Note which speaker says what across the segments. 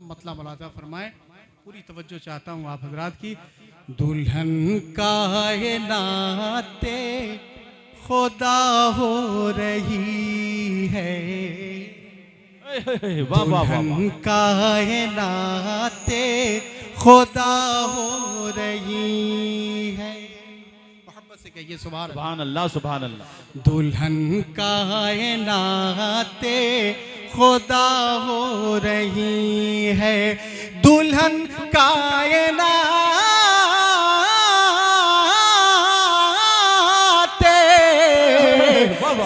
Speaker 1: मतलब मुलाजा फरमाए। पूरी तवज्जो चाहता हूँ आप हजरात की। दुल्हन कायनाते खुदा हो रही है, दुल्हन कायनाते खुदा हो रही है। मोहब्बत से कहिए सुभान अल्लाह,
Speaker 2: सुभान अल्लाह।
Speaker 1: दुल्हन कायनाते खुदा हो रही है, दुल्हन कायनाते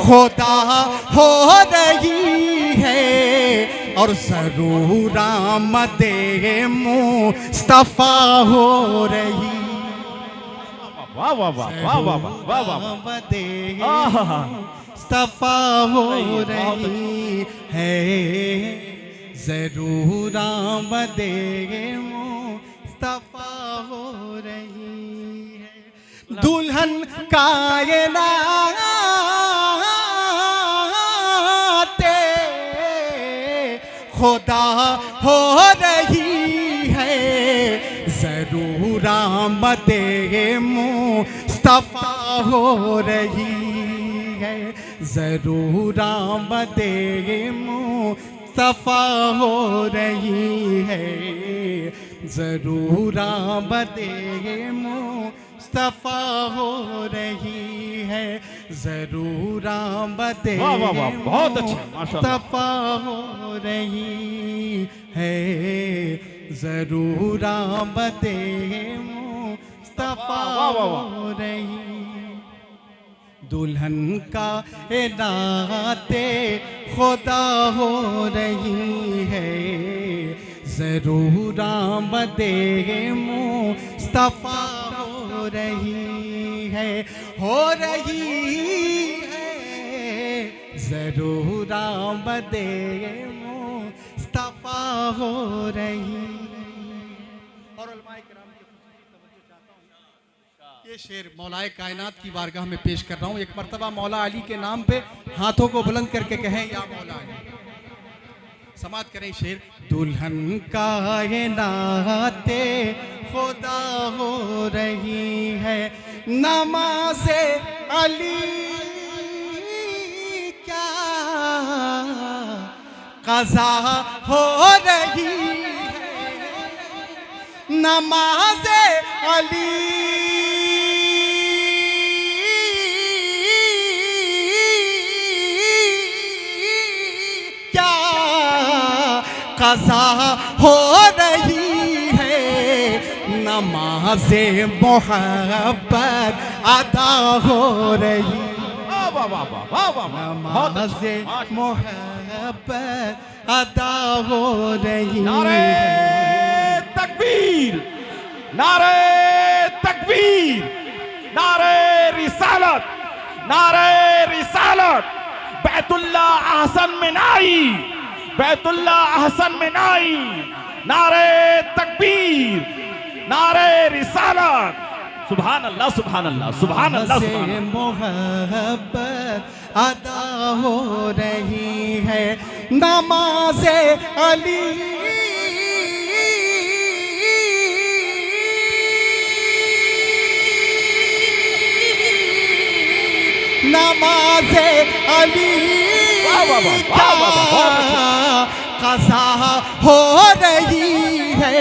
Speaker 1: खुदा हो रही है, और जरूर आमदे मुस्तफा हो रही।
Speaker 2: वाह वाह वाह वाह वाह वाह वाह वाह।
Speaker 1: मुस्तफा हो रही है, जरूर आमदे मुस्तफा हो रही है, दुल्हन कायनाते खुदा हो रही है, जरूर आमदे मुस्तफा हो रही है, जरूर आमदे मुस्तफा हो रही है, जरूर आमदे मुस्तफा हो रही है, जरूर आमदे
Speaker 2: बहुत अच्छे
Speaker 1: मुस्तफा हो रही है, जरूर आमदे मुस्तफा हो रही। दुल्हन का नाते खुदा हो रही है, जरूर आमदे मुस्तफा हो रही है, हो रही है, जरूर आमदे मुस्तफा हो रही। और उलमाए किराम की तवज्जो चाहता हूँ, ये शेर मौलाए कायनात की बारगाह में पेश कर रहा हूँ। एक मर्तबा मौला अली के नाम पे हाथों को बुलंद करके कहें या मौला अली। समात करें शेर। दुल्हन कायनाते खुदा हो रही है, नमाज़े अली क्या क़ज़ा हो रही है, नमाज़े अली क़ज़ा हो रही है, नमाज़े मोहब्बत अदा हो रही, नमाज़े मोहब्बत अदा हो रही।
Speaker 2: नारे तकबीर, नारे तकबीर, नारे रिसालत, नारे रिसालत। बैतुल्लाह अहसन में नाई, बैतुल्लाह अहसन में नाई, नारे तकबीर, नारे रिसालत। सुभान अल्लाह, सुभान अल्लाह, सुभान अल्लाह।
Speaker 1: मोहब्बत अदा हो रही है, नमाज़े अली नमाज़े अली क्या क़ज़ा हो रही है,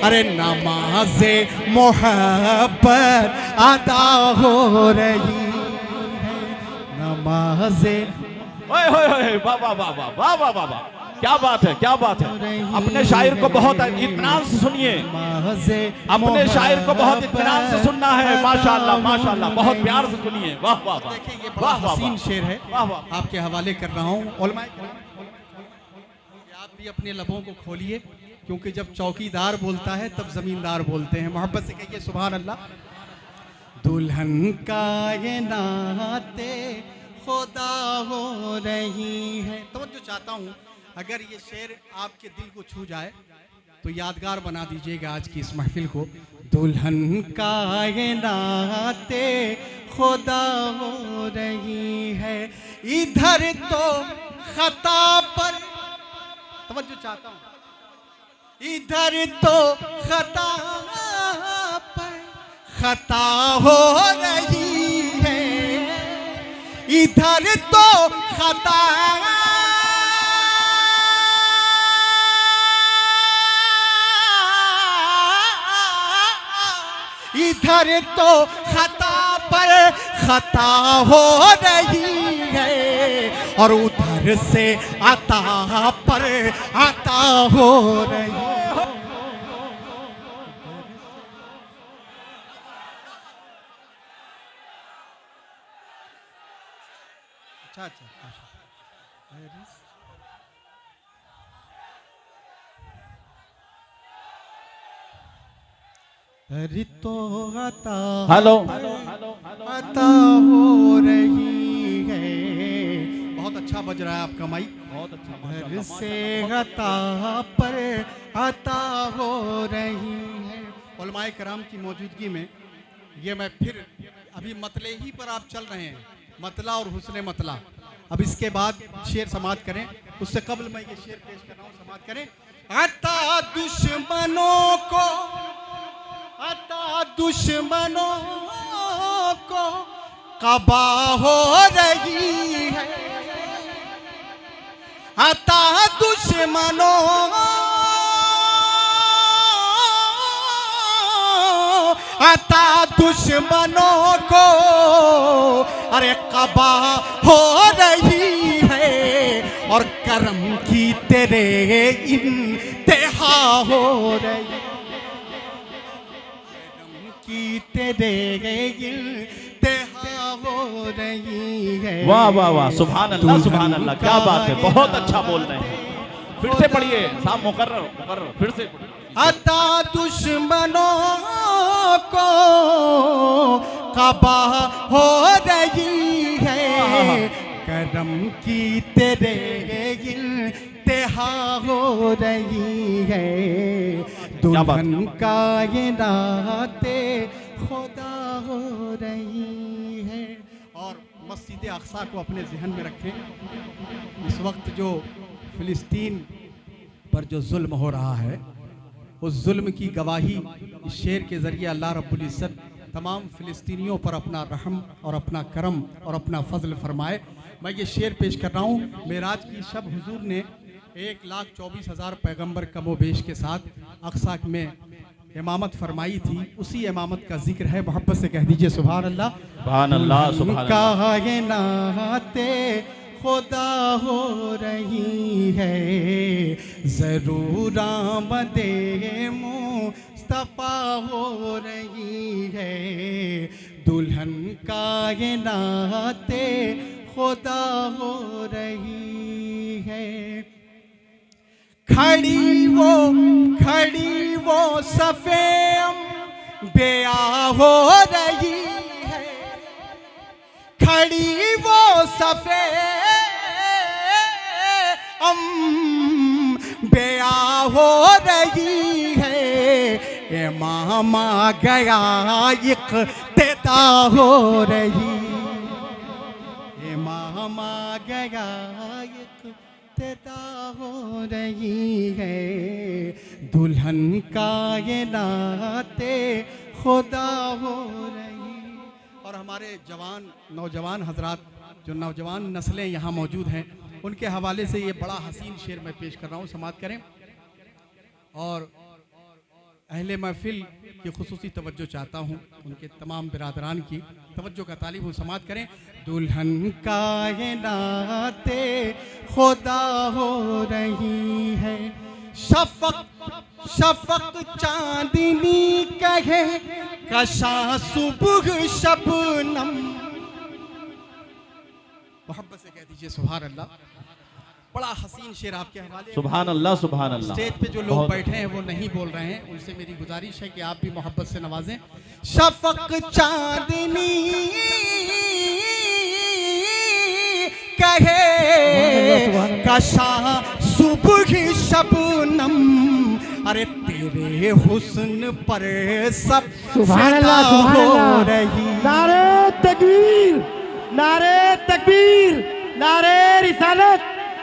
Speaker 1: अरे नमाज़े मोहब्बत अदा हो रही है, नमाज़े।
Speaker 2: वाह वाह वाह वाह वाह वाह, क्या बात है, क्या बात है। अपने शायर को बहुत इत्मीनान से सुनिए, अपने शायर को बहुत इत्मीनान से सुनना है। माशाअल्लाह माशाअल्लाह, बहुत प्यार से सुनिए। वाह वाह वाह,
Speaker 1: देखिए ये बड़ा हसीन शेर है,
Speaker 2: वाह वाह।
Speaker 1: आपके हवाले कर रहा हूँ। उलमाए आप भी अपने लबों को खोलिए, क्योंकि जब चौकीदार बोलता है तब जमींदार बोलते हैं। मोहब्बत से कहिए सुभान अल्लाह। दुल्हन कायनाते खुदा हो रही है। तवज्जो चाहता हूँ, अगर ये शेर आपके दिल को छू जाए तो यादगार बना दीजिएगा आज की इस महफिल को। दुल्हन कायनाते खुदा हो रही है, इधर तो खता पर, तवज्जो चाहता हूँ, इधर तो खता पर खता हो रही है, इधर तो खता इधर तो खता पर खता हो रही है और उधर से आता पर आता हो रही है। अच्छा अच्छा अरे तो आता
Speaker 2: हेलो
Speaker 1: आता हो रही है। बहुत अच्छा बज रहा है आपका माइक,
Speaker 2: बहुत अच्छा
Speaker 1: घर से आता पर आता हो रही है। उलमाए कराम की मौजूदगी में ये मैं फिर अभी मतले ही पर आप चल रहे हैं, मतला और हुस्ने मतला। अब इसके बाद शेर समाप्त करें, उससे कबल मैं ये शेर पेश कर रहा हूँ, समाप्त करें। आता दुश्मनों को, आता दुश्मनों को कबा हो रही है, आता दुश्मनों आता दुश्मनों को अरे कबा हो रही है और करम की तेरे इंतहा हो रही, की तेरे इंतहा हो रही है।
Speaker 2: वाह वाह वाह, सुभान अल्लाह सुभान अल्लाह, क्या बात है, बहुत अच्छा बोल रहे हैं। फिर से पढ़िए साहब, मुकर्रर मुकर्रर, फिर से पढ़िए।
Speaker 1: आता दुश्मनों को कबा हो रही है, करम की तेरे इंतहा हो रही है, दुल्हन का ये नाते खुदा हो रही है। और मस्जिद अक्सा को अपने जहन में रखें। इस वक्त जो फिलिस्तीन पर जो जुल्म हो रहा है, उस जुल्म की गवाही इस शेर के ज़रिए अल्लाह रब्बुल इज़्ज़त तमाम फ़िलिस्तीनियों पर अपना रहम और अपना करम और अपना फ़ज़ल फरमाए। मैं ये शेर पेश कर रहा हूँ। मेराज की शब हुजूर ने 1,24,000 पैगंबर कमोबेश के साथ अक्सा में इमामत फरमाई थी, उसी इमामत का जिक्र है। मोहब्बत से कह दीजिए सुभान अल्लाह।
Speaker 2: सुभान अल्लाह सुभान अल्लाह।
Speaker 1: ये नाते खुदा हो रही है, ज़रूर आमदे मुस्तफ़ा हो रही है, दुल्हन का ये नाते खुदा हो रही है। खड़ी वो सफ़े बेया हो रही है, खड़ी वो सफ़े बेया हो रही है, इमाम आ गया इक़्तिदा हो रही, इमाम आ गया इक़्तिदा हो रही है, दुल्हन का ये नाते खुदा हो रही। और हमारे जवान नौजवान हजरात, जो नौजवान नस्लें यहाँ मौजूद हैं, उनके हवाले से ये बड़ा हसीन शेर मैं पेश कर रहा हूँ, समाअत करें। और अहले महफिल की खुसूसी तवज्जो चाहता हूँ, उनके तमाम बिरादरान की तवज्जो का तालिब हूँ, समाअत करें। दुल्हन का ये नाते खुदा हो रही है, शफक चांदनी कहे कशा सुबह शबनम। मोहब्बत से कह दीजिए सुभान अल्लाह। बड़ा हसीन शेर आपके हवाले।
Speaker 2: सुभान अल्लाह सुभान अल्लाह।
Speaker 1: स्टेज पे जो लोग बैठे हैं वो नहीं बोल रहे हैं, उनसे मेरी गुजारिश है कि आप भी मोहब्बत से नवाजें। शफक चांदनी कहे कशा सुबह शबनम, अरे तेरे हुस्न पर सब फिदा हो रही।
Speaker 3: नारे तकबीर, नारे तकबीर, नारे रिसालत,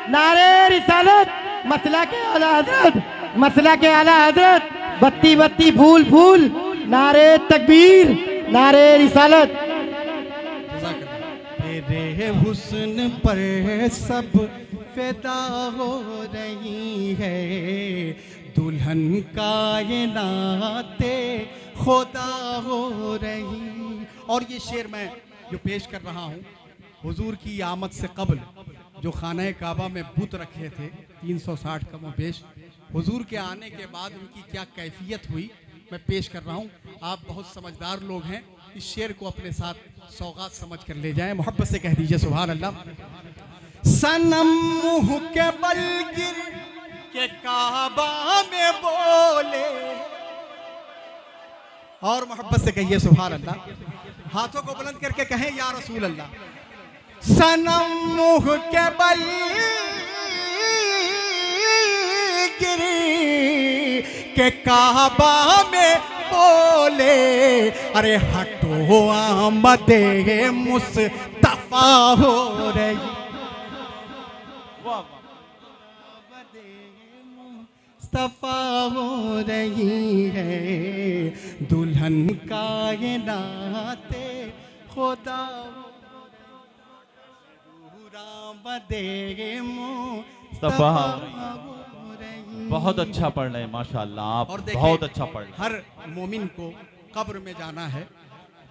Speaker 3: नारे रिसालत, मसला के आला हज़रत मसला के आला हजरत, बत्ती बत्ती फूल फूल, नारे तकबीर, नारे रिसालत।
Speaker 1: तेरे हुस्न पर सब फिदा हो रही है, दुल्हन कायनाते खुदा हो रही। और ये शेर मैं जो पेश कर रहा हूँ, हुजूर की आमद से कबल जो खाना काबा में बुत रखे थे 360 कमो पेश, हुजूर के आने के बाद उनकी क्या कैफियत हुई मैं पेश कर रहा हूँ। आप बहुत समझदार लोग हैं, इस शेर को अपने साथ सौगात समझ कर ले जाएं। मोहब्बत से कह दीजिए सुभान अल्लाह। सनम मुँह के बल गिर के काबा में बोले, और मोहब्बत से कहिए सुभान अल्लाह। हाथों को बुलंद करके कहें या रसूल अल्लाह। सनम मुँह के बल गिर के काबा में बोले, अरे हटो आमदे मुस्तफा हो रही, मुस्तफा हो रही है, दुल्हन कायनाते खुदा
Speaker 2: मुस्तफा। बहुत अच्छा पढ़ रहे हैं माशाअल्लाह, आप
Speaker 1: और
Speaker 2: बहुत अच्छा पढ़ रहे हैं।
Speaker 1: हर मोमिन को कब्र में जाना है,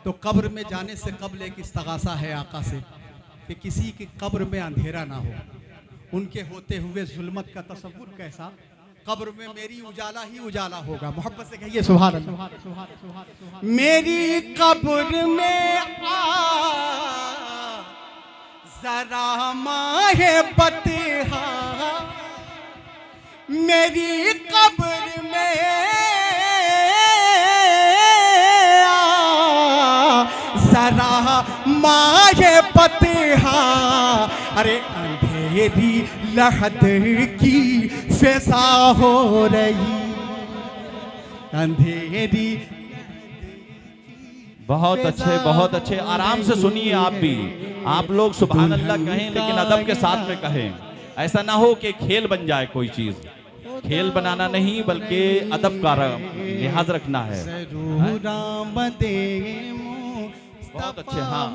Speaker 1: तो कब्र में जाने से कबल एक इस्तगासा है आका से कि किसी की कब्र में अंधेरा ना हो, उनके होते हुए जुल्मत का तसव्वुर कैसा, कब्र में मेरी उजाला ही उजाला होगा। मोहब्बत से कहिए सुभान अल्लाह। मेरी कब्र में जरा माहे बतहा, मेरी कब्र में जरा माहे बतहा, अरे अंधेरी लहद की फिजा हो रही, अंधेरी।
Speaker 2: बहुत अच्छे, आराम से सुनिए आप भी। आप लोग सुभान अल्लाह कहें लेकिन अदब के साथ में कहें, ऐसा ना हो कि खेल बन जाए कोई चीज। खेल बनाना नहीं बल्कि अदब का लिहाज रखना है। बहुत अच्छे, हाँ।